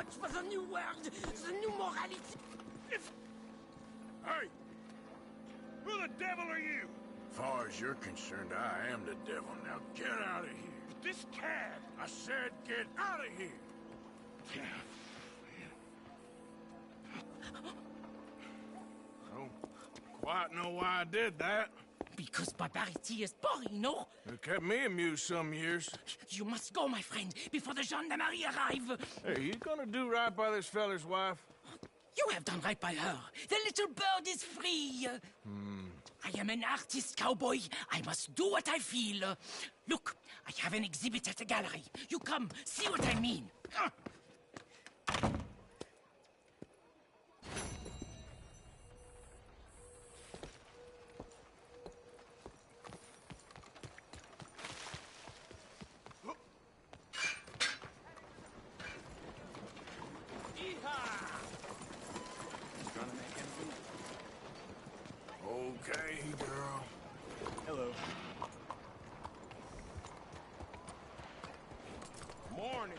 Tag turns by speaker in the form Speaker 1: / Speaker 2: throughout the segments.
Speaker 1: much for the new world, the new morality.
Speaker 2: Hey! Who the devil are you?
Speaker 3: As far as you're concerned, I am the devil. Now get out of here.
Speaker 2: But this cad!
Speaker 3: I said get out of here. I don't quite know why I did that.
Speaker 1: Because barbarity is boring, no?
Speaker 3: It kept me amused some years.
Speaker 1: You must go, my friend, before the gendarmerie arrive.
Speaker 3: Hey, you gonna do right by this feller's wife?
Speaker 1: You have done right by her. The little bird is free. I am an artist, cowboy. I must do what I feel. Look, I have an exhibit at the gallery. You come, see what I mean.
Speaker 3: Okay, girl.
Speaker 2: Hello.
Speaker 3: Morning.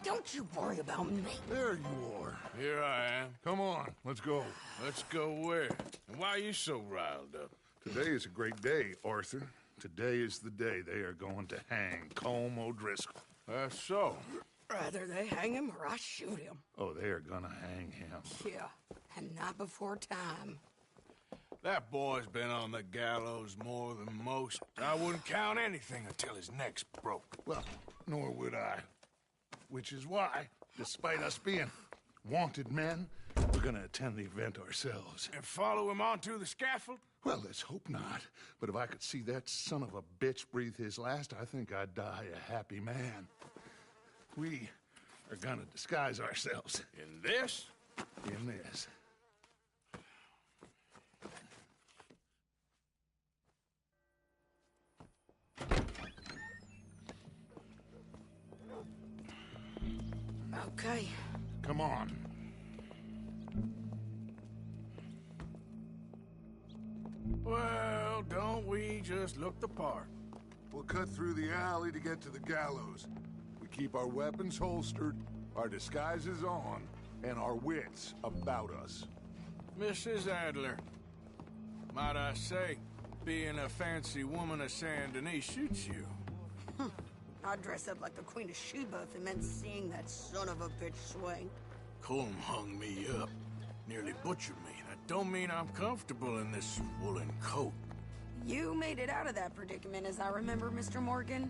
Speaker 1: Don't you worry about me.
Speaker 4: There you are.
Speaker 3: Here I am.
Speaker 4: Come on, let's go.
Speaker 3: Let's go where? And why are you so riled up?
Speaker 4: Today is a great day, Arthur. Today is the day they are going to hang Colm O'Driscoll.
Speaker 3: That's so.
Speaker 1: Rather they hang him or I shoot him.
Speaker 4: Oh, they are gonna hang him.
Speaker 1: Yeah, and not before time.
Speaker 3: That boy's been on the gallows more than most. I wouldn't count anything until his neck's broke.
Speaker 4: Well, nor would I. Which is why, despite us being wanted men, we're gonna attend the event ourselves.
Speaker 3: And follow him onto the scaffold?
Speaker 4: Well, let's hope not. But if I could see that son of a bitch breathe his last, I think I'd die a happy man. We are gonna disguise ourselves.
Speaker 3: In this?
Speaker 4: In this.
Speaker 1: Okay.
Speaker 4: Come on.
Speaker 3: Well, don't we just look the part?
Speaker 5: We'll cut through the alley to get to the gallows. We keep our weapons holstered, our disguises on, and our wits about us.
Speaker 3: Mrs. Adler, might I say, being a fancy woman of Saint Denis shoots you.
Speaker 6: I'd dress up like the Queen of Sheba if it meant seeing that son of a bitch swing.
Speaker 3: Colm hung me up, nearly butchered me. That don't mean I'm comfortable in this woolen coat.
Speaker 6: You made it out of that predicament, as I remember, Mr. Morgan.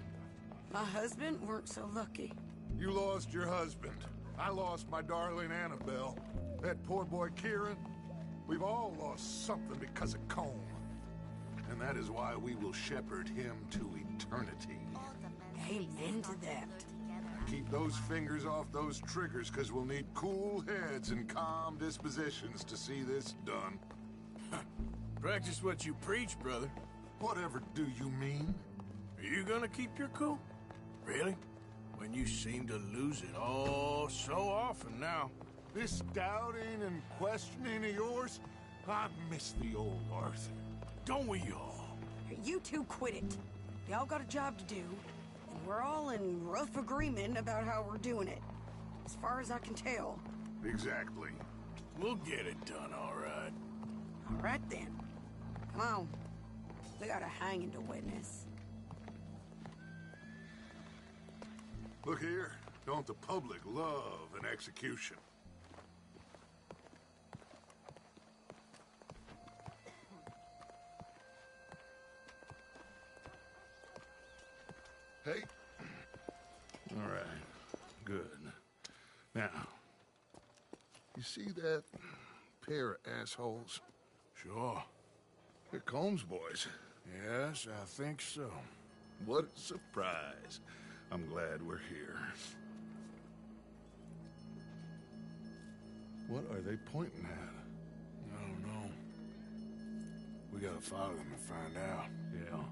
Speaker 6: My husband weren't so lucky.
Speaker 5: You lost your husband. I lost my darling Annabelle. That poor boy Kieran. We've all lost something because of Colm. And that is why we will shepherd him to eternity.
Speaker 6: Amen to that.
Speaker 5: Keep those fingers off those triggers, because we'll need cool heads and calm dispositions to see this done.
Speaker 3: Practice what you preach, brother.
Speaker 5: Whatever do you mean?
Speaker 3: Are you gonna keep your cool? Really? When you seem to lose it all so often now.
Speaker 5: This doubting and questioning of yours, I miss the old Arthur.
Speaker 3: Don't we all?
Speaker 6: You two quit it. Y'all got a job to do, and we're all in rough agreement about how we're doing it. As far as I can tell.
Speaker 5: Exactly.
Speaker 3: We'll get it done, all right.
Speaker 6: All right, then. Come on. We got a hanging to witness.
Speaker 5: Look here, don't the public love an execution?
Speaker 4: Hey. All right. Good. Now, you see that pair of assholes?
Speaker 3: Sure.
Speaker 4: They're Colm's boys.
Speaker 3: Yes, I think so.
Speaker 4: What a surprise. I'm glad we're here. What are they pointing at?
Speaker 3: I don't know. We gotta follow them and find out.
Speaker 4: Yeah.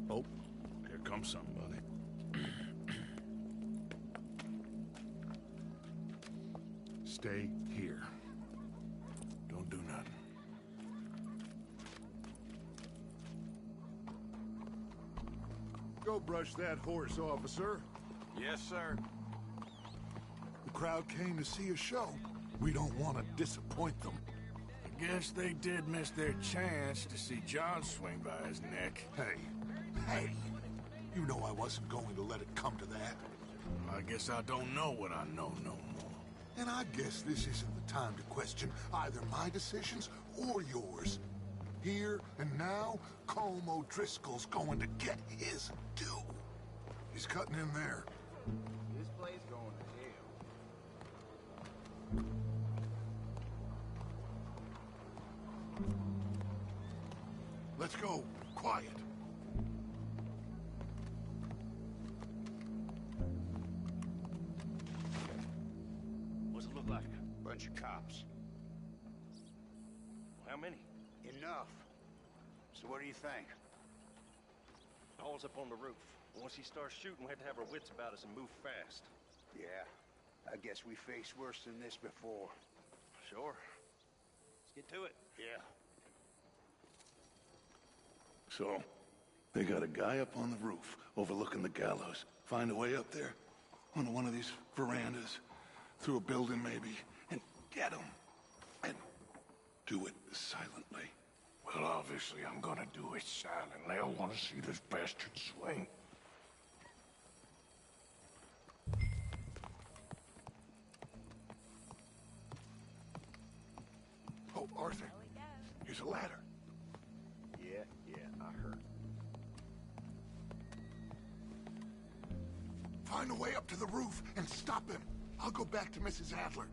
Speaker 4: Oh, here comes somebody. Stay here.
Speaker 3: Don't do nothing.
Speaker 5: Go brush that horse, officer.
Speaker 3: Yes, sir.
Speaker 5: The crowd came to see a show. We don't want to disappoint them.
Speaker 3: I guess they did miss their chance to see John swing by his neck.
Speaker 5: Hey, you know I wasn't going to let it come to that.
Speaker 3: I guess I don't know what I know no more.
Speaker 5: And I guess this isn't the time to question either my decisions or yours. Here and now, Colm O'Driscoll's going to get his due. He's cutting in there.
Speaker 7: This place going to jail.
Speaker 5: Let's go. Quiet.
Speaker 7: What's it look like?
Speaker 8: Bunch of cops.
Speaker 7: How many?
Speaker 8: Enough. So what do you think?
Speaker 7: Paul's up on the roof. Once he starts shooting, we have to have our wits about us and move fast.
Speaker 8: Yeah, I guess we faced worse than this before.
Speaker 7: Sure. Let's get to it.
Speaker 8: Yeah.
Speaker 4: So, they got a guy up on the roof overlooking the gallows. Find a way up there, onto one of these verandas, through a building maybe, and get him. And do it silently.
Speaker 3: Well, obviously, I'm gonna do it silently. I want to see this bastard swing.
Speaker 5: Oh, Arthur. Here's a ladder.
Speaker 7: Yeah, I heard.
Speaker 5: Find a way up to the roof and stop him. I'll go back to Mrs. Adler.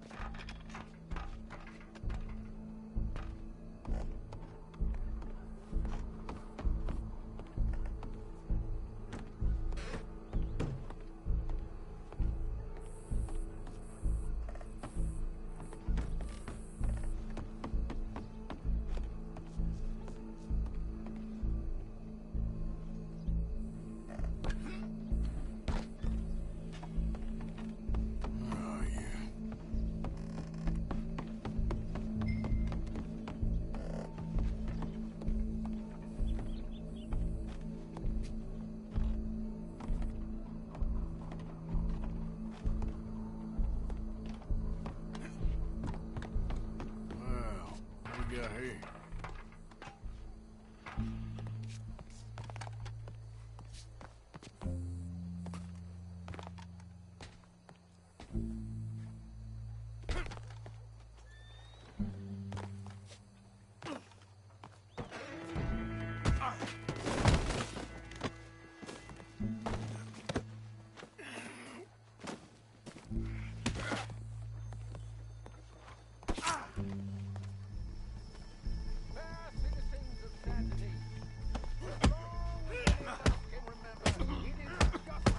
Speaker 3: Hey.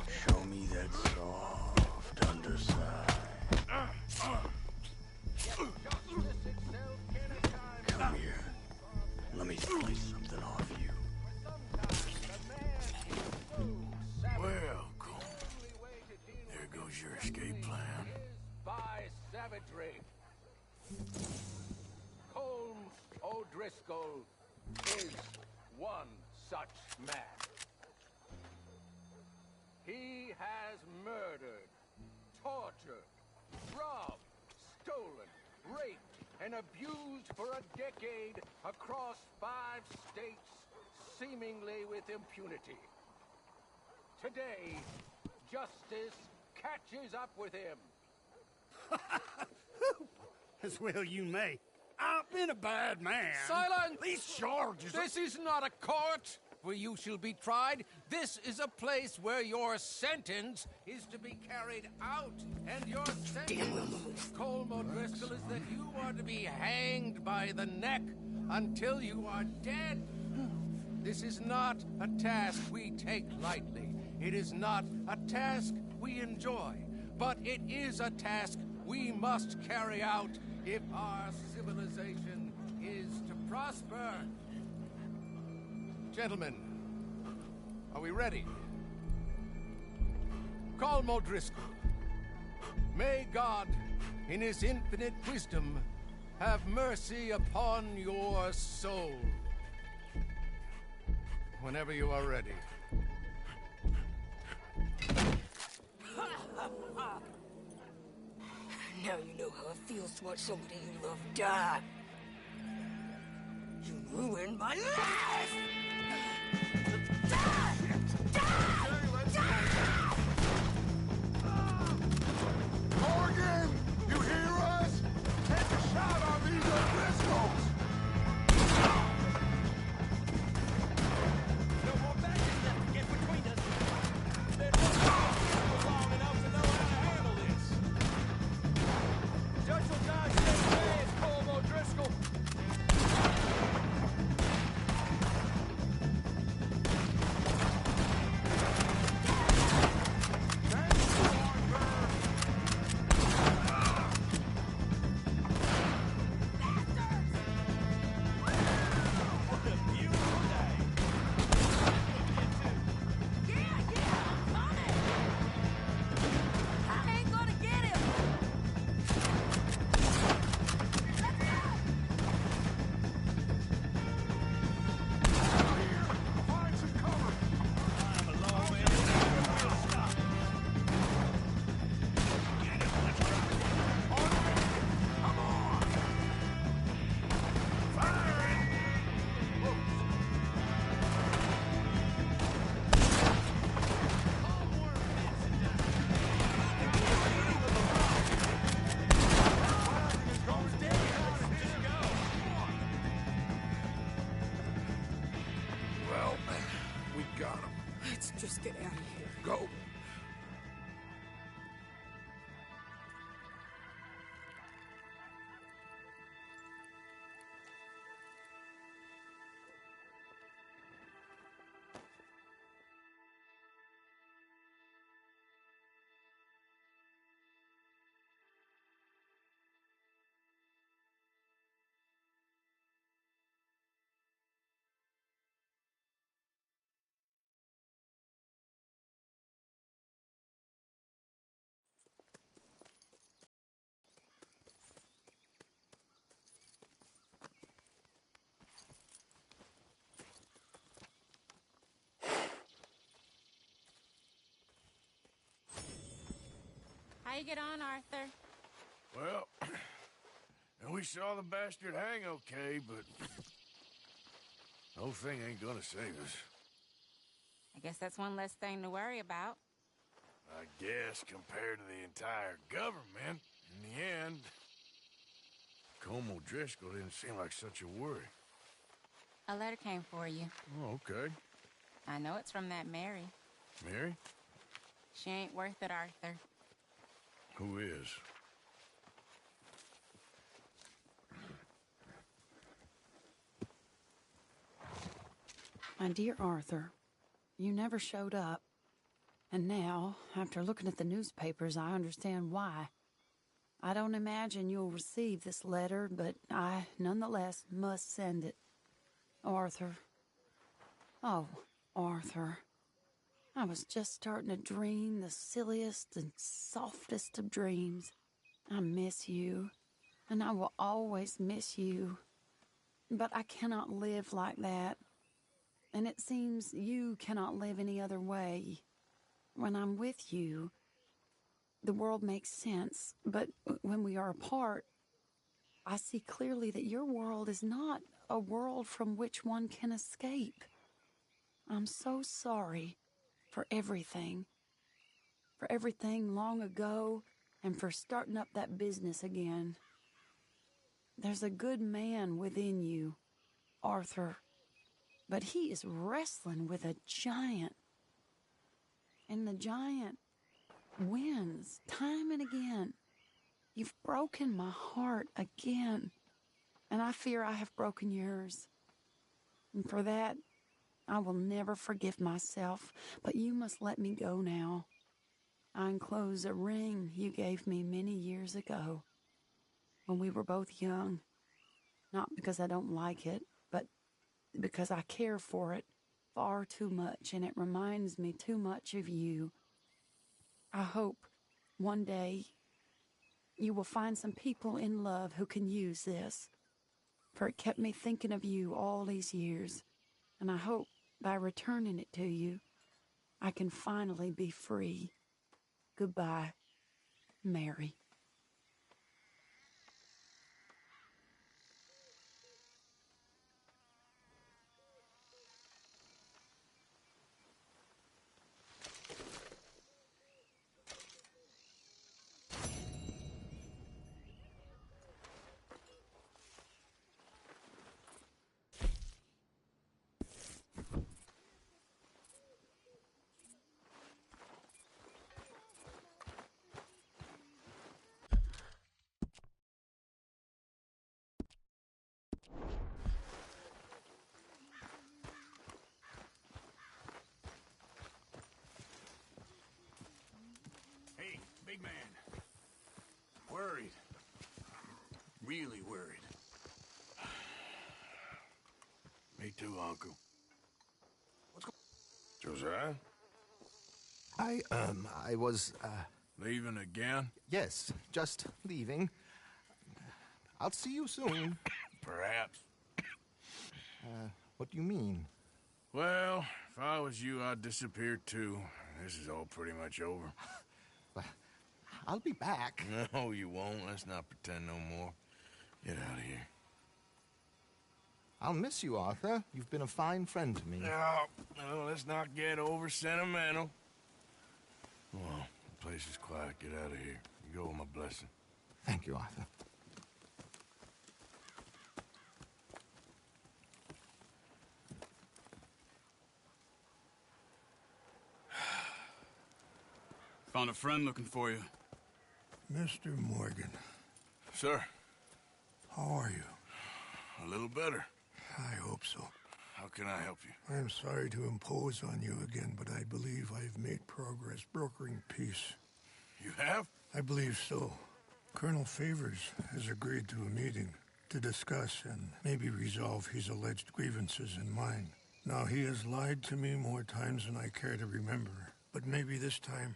Speaker 8: Show me that soft underside. Come here. Let me slice something off you.
Speaker 3: Well, cool. There goes your escape plan.
Speaker 9: By savagery. Colm O'Driscoll is one such man. He has murdered, tortured, robbed, stolen, raped, and abused for a decade across 5 states, seemingly with impunity. Today, justice catches up with him.
Speaker 10: As well you may. I've been a bad man.
Speaker 9: Silence!
Speaker 10: These charges
Speaker 9: This is not a court where you shall be tried. This is a place where your sentence is to be carried out. And your sentence, Colm O'Driscoll, is that you are to be hanged by the neck until you are dead. This is not a task we take lightly. It is not a task we enjoy. But it is a task we must carry out if our civilization is to prosper. Gentlemen, are we ready? Colm O'Driscoll, may God, in his infinite wisdom, have mercy upon your soul. Whenever you are ready.
Speaker 6: Now you know how it feels to watch somebody you love die. You ruined my life! Die!
Speaker 5: Morgan! You hear us? Take a shot on these O'Driscolls!
Speaker 7: No more badges left to get between us. They've been long enough to know how to handle this. Judge will die same way as Colm O'Driscoll.
Speaker 6: Let's just get out of here.
Speaker 5: Go.
Speaker 11: How you get on, Arthur?
Speaker 3: Well, and we saw the bastard hang okay, but the whole thing ain't gonna save us.
Speaker 11: I guess that's one less thing to worry about.
Speaker 3: I guess compared to the entire government, in the end, Colm O'Driscoll didn't seem like such a worry.
Speaker 11: A letter came for you.
Speaker 3: Oh, okay.
Speaker 11: I know it's from that Mary.
Speaker 3: Mary?
Speaker 11: She ain't worth it, Arthur.
Speaker 3: Who is?
Speaker 6: My dear Arthur, you never showed up. And now, after looking at the newspapers, I understand why. I don't imagine you'll receive this letter, but I, nonetheless, must send it. Arthur. Oh, Arthur. I was just starting to dream the silliest and softest of dreams. I miss you, and I will always miss you. But I cannot live like that. And it seems you cannot live any other way. When I'm with you, the world makes sense. But when we are apart, I see clearly that your world is not a world from which one can escape. I'm so sorry for everything long ago, and for starting up that business again. There's a good man within you, Arthur, but he is wrestling with a giant. And the giant wins time and again. You've broken my heart again, and I fear I have broken yours. And for that, I will never forgive myself, but you must let me go now. I enclose a ring you gave me many years ago. when we were both young. Not because I don't like it, but because I care for it far too much, and it reminds me too much of you. I hope one day you will find some people in love who can use this, for it kept me thinking of you all these years, and I hope by returning it to you, I can finally be free. Goodbye, Mary.
Speaker 3: Hey, big man. Worried. Really worried. Me too, Uncle. What's going on? Josiah?
Speaker 12: I was,
Speaker 3: Leaving again?
Speaker 12: yes, just leaving. I'll see you soon.
Speaker 3: Perhaps.
Speaker 12: What do you mean?
Speaker 3: Well, if I was you, I'd disappear too. This is all pretty much over.
Speaker 12: I'll be back.
Speaker 3: No, you won't. Let's not pretend no more. Get out of here.
Speaker 12: I'll miss you, Arthur. You've been a fine friend to me.
Speaker 3: No, let's not get over sentimental. Well, the place is quiet. Get out of here. You go with my blessing.
Speaker 12: Thank you, Arthur.
Speaker 13: Found a friend looking for you.
Speaker 5: Mr. Morgan,
Speaker 3: Sir,
Speaker 5: how are you?
Speaker 3: a little better.
Speaker 5: I hope so.
Speaker 3: How can I help you?
Speaker 5: I'm sorry to impose on you again, but I believe I've made progress brokering peace.
Speaker 3: You have?
Speaker 5: I believe so. Colonel Favors has agreed to a meeting to discuss and maybe resolve his alleged grievances and mine. Now, he has lied to me more times than I care to remember, but maybe this time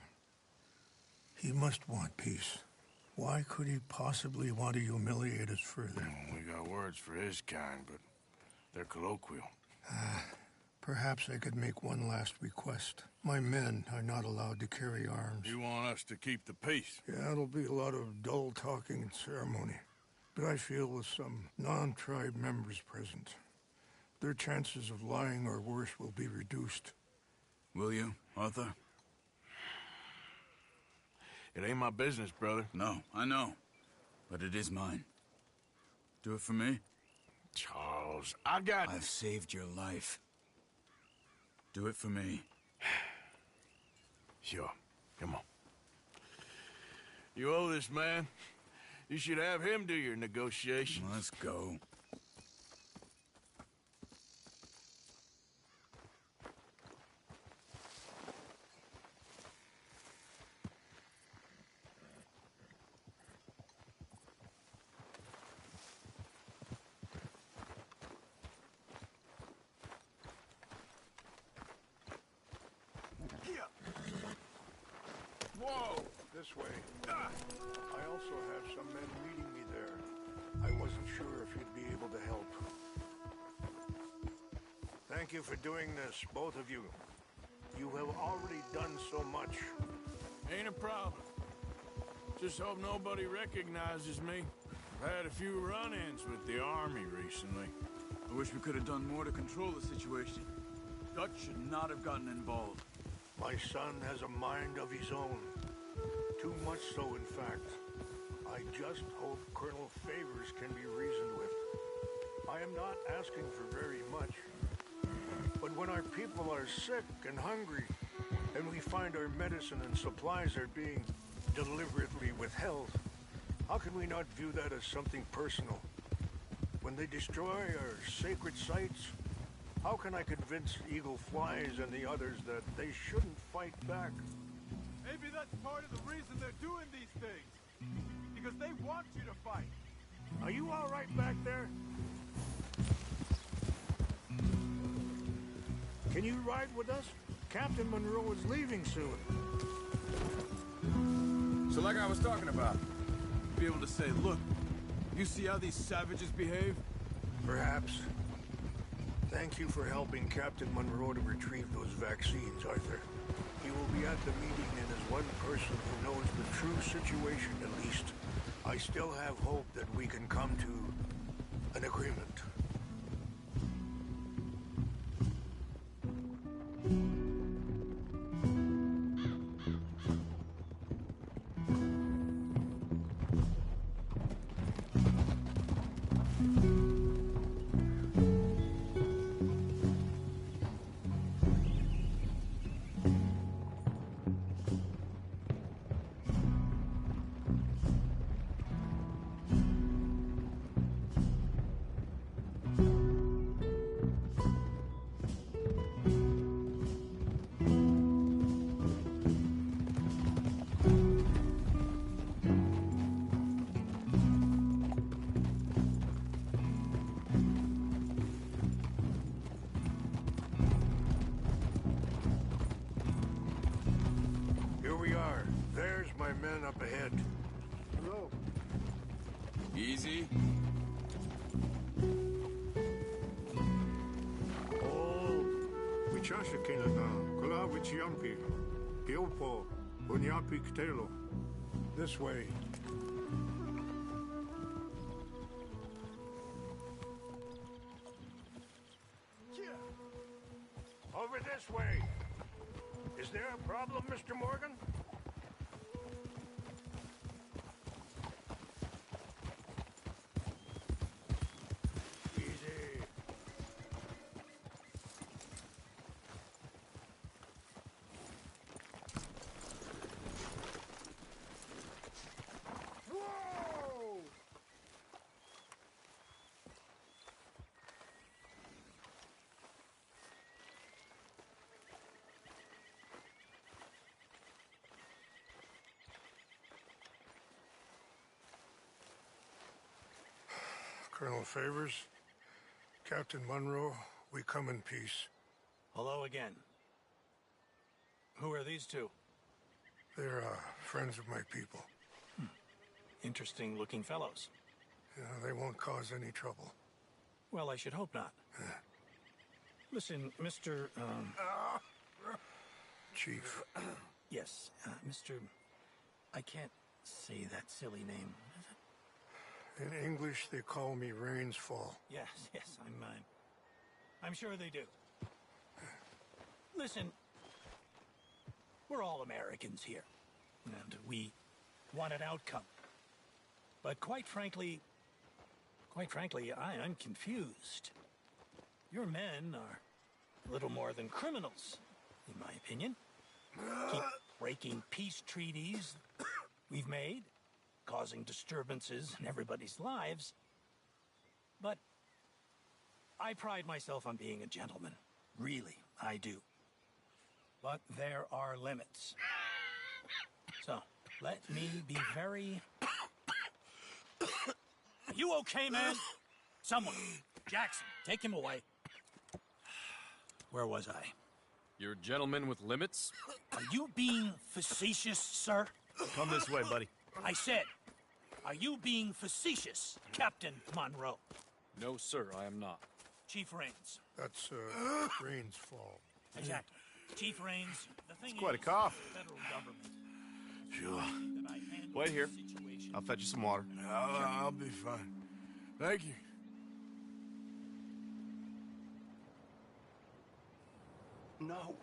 Speaker 5: he must want peace. Why could he possibly want to humiliate us further?
Speaker 3: We got words for his kind, but they're colloquial.
Speaker 5: Perhaps I could make one last request. My men are not allowed to carry arms.
Speaker 3: You want us to keep the peace?
Speaker 5: Yeah, it'll be a lot of dull talking and ceremony. But I feel with some non-tribe members present, their chances of lying or worse will be reduced.
Speaker 13: Will you, Arthur?
Speaker 3: It ain't my business, brother.
Speaker 13: No, I know. But it is mine. Do it for me?
Speaker 3: Charles, I've
Speaker 13: saved your life. Do it for me.
Speaker 3: Sure. Come on. You owe this man. You should have him do your negotiations.
Speaker 13: Let's go.
Speaker 5: Whoa! This way. I also have some men meeting me there. I wasn't sure if you'd be able to help. Thank you for doing this, both of you. You have already done so much.
Speaker 3: Ain't a problem. Just hope nobody recognizes me. I've had a few run-ins with the army recently.
Speaker 13: I wish we could have done more to control the situation. Dutch should not have gotten involved.
Speaker 5: My son has a mind of his own. Too much so, in fact. I just hope Colonel Favors can be reasoned with. I am not asking for very much. But when our people are sick and hungry, and we find our medicine and supplies are being deliberately withheld, how can we not view that as something personal? When they destroy our sacred sites, how can I convince Eagle Flies and the others that they shouldn't fight back?
Speaker 7: Maybe that's part of the reason they're doing these things. Because they want you to fight.
Speaker 2: Are you all right back there? Can you ride with us? Captain Monroe is leaving soon.
Speaker 13: So like I was talking about, be able to say, look, you see how these savages behave?
Speaker 2: Perhaps. Thank you for helping Captain Monroe to retrieve those vaccines, Arthur. He will be at the meeting, and as one person who knows the true situation, at least, I still have hope that we can come to an agreement. There's my men up ahead. Hello.
Speaker 13: Easy.
Speaker 2: Oh, wichasha kinana, kula wichiampi, gilpo, bunyapi ktelo. This way. Over this way. Is there a problem, Mr. Morgan? Colonel Favors, Captain Monroe, we come in peace.
Speaker 10: Hello again. Who are these two?
Speaker 2: They're friends of my people.
Speaker 10: Interesting looking fellows.
Speaker 2: Yeah, they won't cause any trouble.
Speaker 10: Well, I should hope not. Listen, Mr.
Speaker 2: Chief.
Speaker 10: Yes, Mr. I can't say that silly name.
Speaker 2: In English, they call me Rains Fall.
Speaker 10: Yes, I'm sure they do. Listen, we're all Americans here, and we want an outcome. But quite frankly, I'm confused. Your men are a little more than criminals, in my opinion. Keep breaking peace treaties we've made, causing disturbances in everybody's lives. But I pride myself on being a gentleman. Really, I do. But there are limits. So, let me be very... Are you okay, man? Someone. Jackson, take him away. Where was I?
Speaker 14: You're a gentleman with limits?
Speaker 10: Are you being facetious, sir?
Speaker 14: Come this way, buddy.
Speaker 10: I said, are you being facetious, Captain Monroe?
Speaker 14: No, sir, I am not.
Speaker 10: Chief Rains.
Speaker 2: That's, Rains Fall.
Speaker 10: Exactly. Chief Rains, the thing
Speaker 12: It's quite a
Speaker 10: is,
Speaker 12: cough.
Speaker 10: the federal government.
Speaker 12: Sure. Wait here. I'll fetch you some water.
Speaker 3: I'll be fine. Thank you.
Speaker 15: No.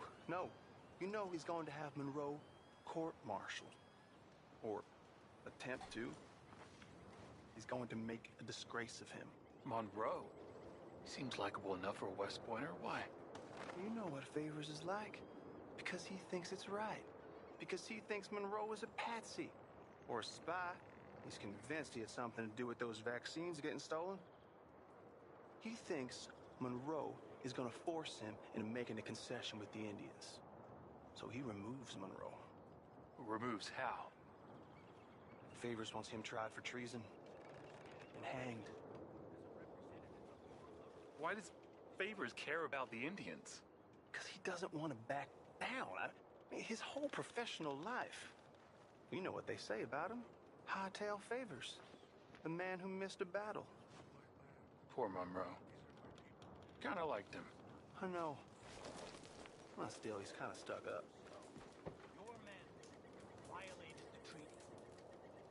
Speaker 15: You know he's going to have Monroe court-martialed. Or attempt to. He's going to make a disgrace of him.
Speaker 8: Monroe? Seems likable enough for a West Pointer. Why?
Speaker 15: You know what Favors is like. Because he thinks it's right. Because he thinks Monroe is a patsy. Or a spy. He's convinced he had something to do with those vaccines getting stolen. He thinks Monroe is going to force him into making a concession with the Indians. So he removes Monroe.
Speaker 8: Removes how?
Speaker 15: Favors wants him tried for treason. and hanged.
Speaker 16: Why does Favors care about the Indians?
Speaker 15: Because he doesn't want to back down. I mean, his whole professional life. You know what they say about him. Hightail Favors. The man who missed a battle.
Speaker 16: Poor Monroe. Kinda liked him.
Speaker 15: I know. Well, still, he's kind of stuck up.
Speaker 10: Your men violated the treaty.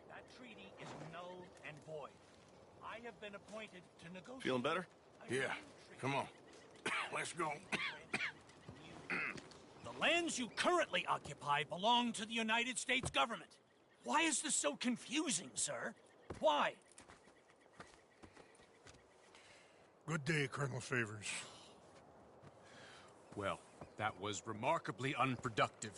Speaker 10: That treaty is null and void. I have been appointed to negotiate.
Speaker 5: Feeling better? Yeah. Come on. Let's go.
Speaker 10: The lands you currently occupy belong to the United States government. Why is this so confusing, sir? Why?
Speaker 5: Good day, Colonel Favors.
Speaker 14: Well, that was remarkably unproductive.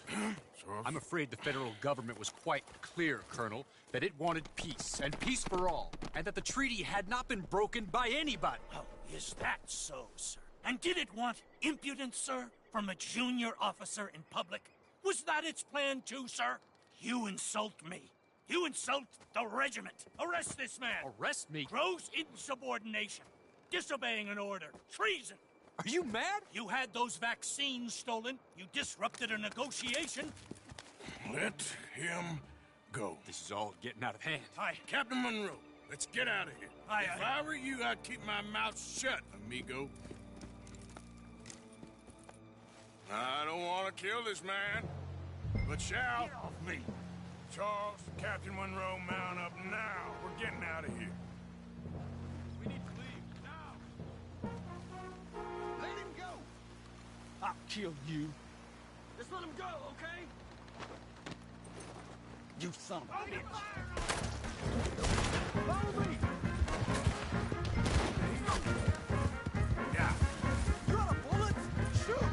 Speaker 14: I'm afraid the federal government was quite clear, Colonel, that it wanted peace, and peace for all, and that the treaty had not been broken by anybody.
Speaker 10: Oh, is that so, sir? And did it want impudence, sir, from a junior officer in public? Was that its plan too, sir? You insult me. You insult the regiment. Arrest this man.
Speaker 14: Arrest me?
Speaker 10: Gross insubordination. Disobeying an order. Treason.
Speaker 14: Are you mad?
Speaker 10: You had those vaccines stolen. You disrupted a negotiation.
Speaker 5: Let him go.
Speaker 14: This is all getting out of hand.
Speaker 10: Aye.
Speaker 5: Captain Monroe, let's get out of here.
Speaker 10: Aye,
Speaker 5: If
Speaker 10: aye.
Speaker 5: I were you, I'd keep my mouth shut, amigo. I don't want to kill this man, but shall.
Speaker 10: Get off me.
Speaker 5: Charles, Captain Monroe, mount up now. We're getting out of here.
Speaker 7: We need to leave now. Let him go.
Speaker 10: I'll kill you.
Speaker 7: Just let him go, okay?
Speaker 10: You son of a bitch.
Speaker 7: Follow me.
Speaker 5: Yeah.
Speaker 7: You got a bullet? Shoot.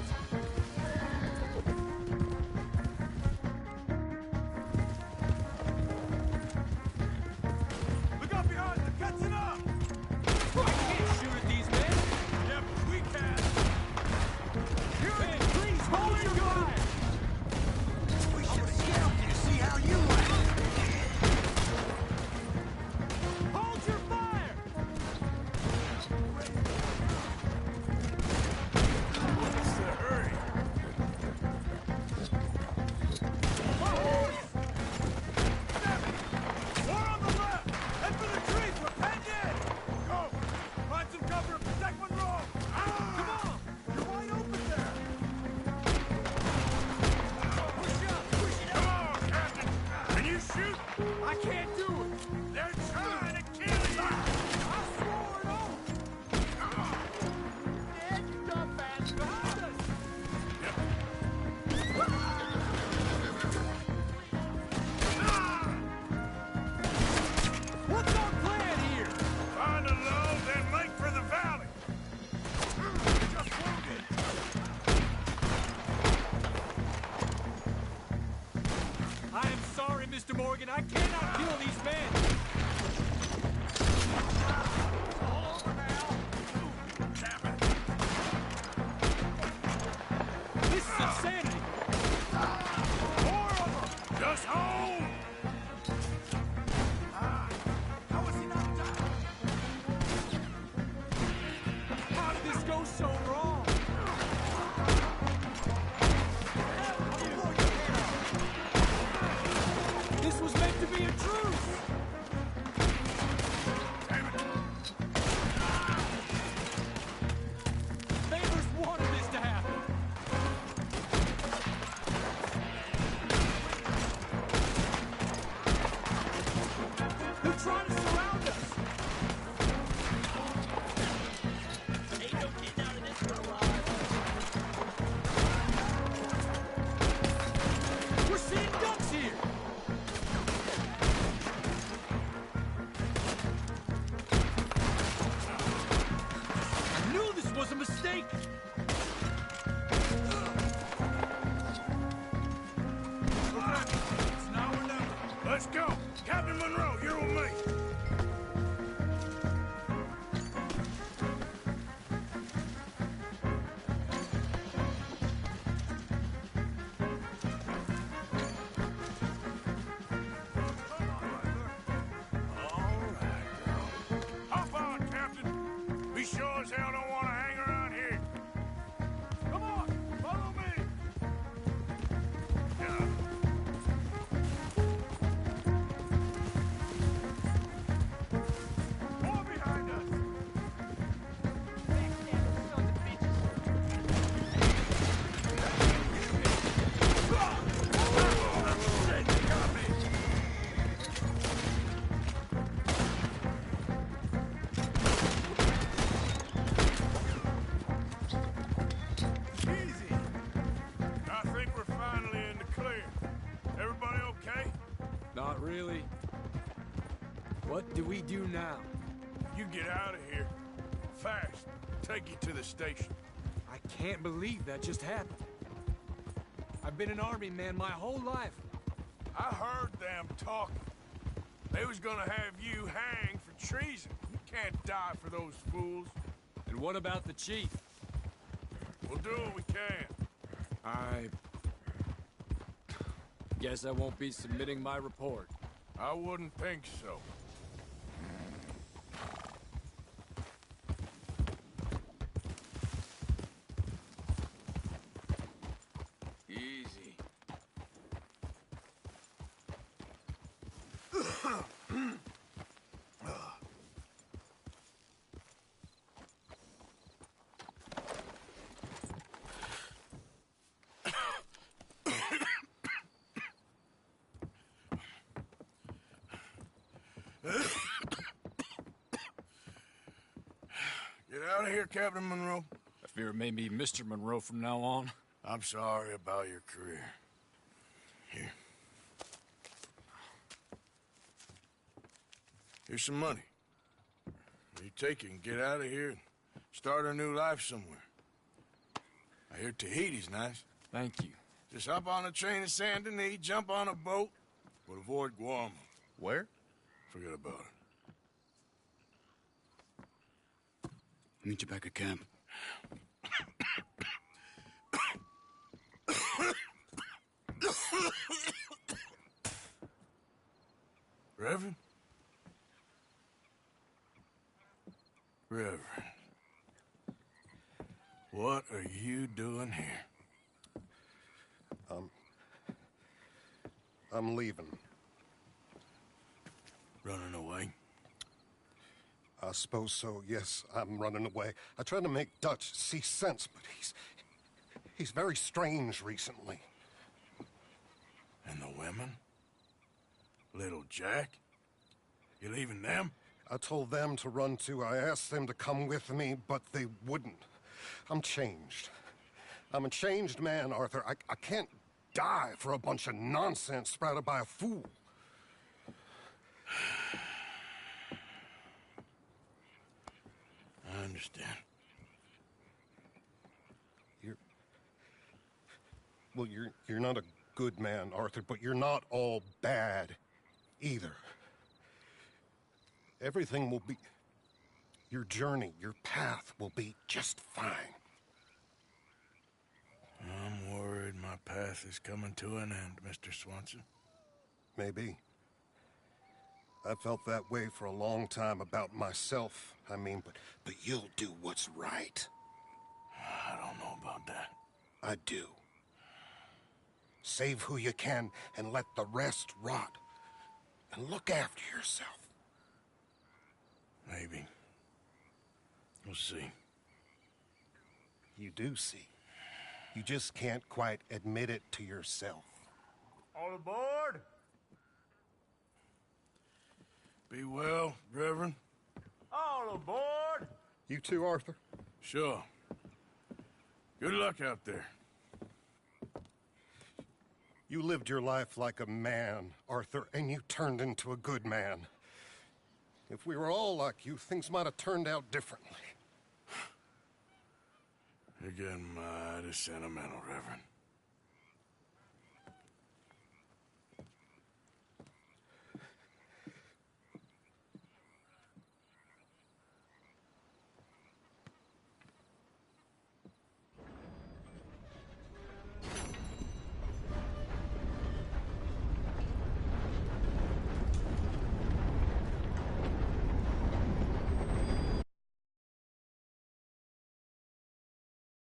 Speaker 7: Look out behind them. Catching up.
Speaker 14: I can't shoot at these men.
Speaker 7: Yeah, but we can.
Speaker 14: Hey, please hold your fire.
Speaker 7: We should scout you, see how you like. Hold your fire!
Speaker 5: What's the hurry?
Speaker 7: More on the left! Head for the trees! We're penned in! Go! Find some cover and protect Monroe! Come on! You're wide open there! Push up! Push it
Speaker 5: Come
Speaker 7: up!
Speaker 5: on, Captain. Can you shoot?
Speaker 7: I can't do it!
Speaker 5: They're trying to kill you.
Speaker 7: I swore it off! Come on! Dad, you dumb bastard! Behind us! What's our plan here?
Speaker 5: Find a low, then make for the valley.
Speaker 7: Just wounded!
Speaker 14: I am sorry, Mr. Morgan. I cannot kill these men.
Speaker 7: All over now!
Speaker 5: Damn it.
Speaker 14: This is insanity.
Speaker 7: More of them!
Speaker 5: Just hold.
Speaker 7: How was he not down?
Speaker 14: How did this go so wrong? This was meant to be a truce.
Speaker 5: Damn it.
Speaker 14: Favors wanted this to happen.
Speaker 7: They're trying to surround us!
Speaker 1: Ain't no getting out of this for a while.
Speaker 14: We're seeing ducks here. I knew this was a mistake.
Speaker 5: It's now or never. Let's go. Captain Monroe, you're with me.
Speaker 7: All right, girl.
Speaker 3: as hell don't want to hang around here.
Speaker 7: Come on, follow me.
Speaker 3: Yeah.
Speaker 7: More behind us.
Speaker 3: Easy. I think we're finally in the clear. Everybody okay?
Speaker 14: Not really. What do we do now?
Speaker 3: You get out of here. Fast. Take you to the station.
Speaker 14: I can't believe that just happened. I've been an army man my whole life.
Speaker 3: I heard them talking. They was gonna have you hanged for treason. You can't die for those fools.
Speaker 14: And what about the chief?
Speaker 3: We'll do what we can.
Speaker 14: I guess I won't be submitting my report.
Speaker 3: I wouldn't think so.
Speaker 13: Easy.
Speaker 3: Get out of here, Captain Monroe.
Speaker 14: I fear it may be Mr. Monroe from now on.
Speaker 3: I'm sorry about your career. Here. Here's some money. You take it and get out of here and start a new life somewhere. I hear Tahiti's nice.
Speaker 14: Thank you.
Speaker 3: Just hop on a train to Saint Denis, jump on a boat, but avoid Guam.
Speaker 14: Where?
Speaker 3: Forget about it.
Speaker 8: Meet you back at camp.
Speaker 3: Reverend? Reverend. What are you doing here?
Speaker 17: I'm leaving.
Speaker 3: Running away?
Speaker 17: I suppose so, yes. I'm running away. I tried to make Dutch see sense, but he's very strange recently.
Speaker 3: And the women? Little Jack? You leaving them?
Speaker 17: I told them to run too. I asked them to come with me, but they wouldn't. I'm changed. I'm a changed man, Arthur. I can't die for a bunch of nonsense sprouted by a fool.
Speaker 3: I understand.
Speaker 17: You're not a good man, Arthur, but you're not all bad either. Everything will be... Your journey, your path will be just fine.
Speaker 3: I'm worried my path is coming to an end, Mr. Swanson.
Speaker 17: Maybe. I felt that way for a long time about myself, I mean, but you'll do what's right.
Speaker 3: I don't know about that.
Speaker 17: I do. Save who you can and let the rest rot. And look after yourself.
Speaker 3: Maybe. We'll see.
Speaker 17: You do see. You just can't quite admit it to yourself.
Speaker 7: All aboard?
Speaker 3: Be well, Reverend.
Speaker 7: All aboard?
Speaker 17: You too, Arthur?
Speaker 3: Sure. Good luck out there.
Speaker 17: You lived your life like a man, Arthur, and you turned into a good man. If we were all like you, things might have turned out differently.
Speaker 3: You're getting mighty sentimental, Reverend.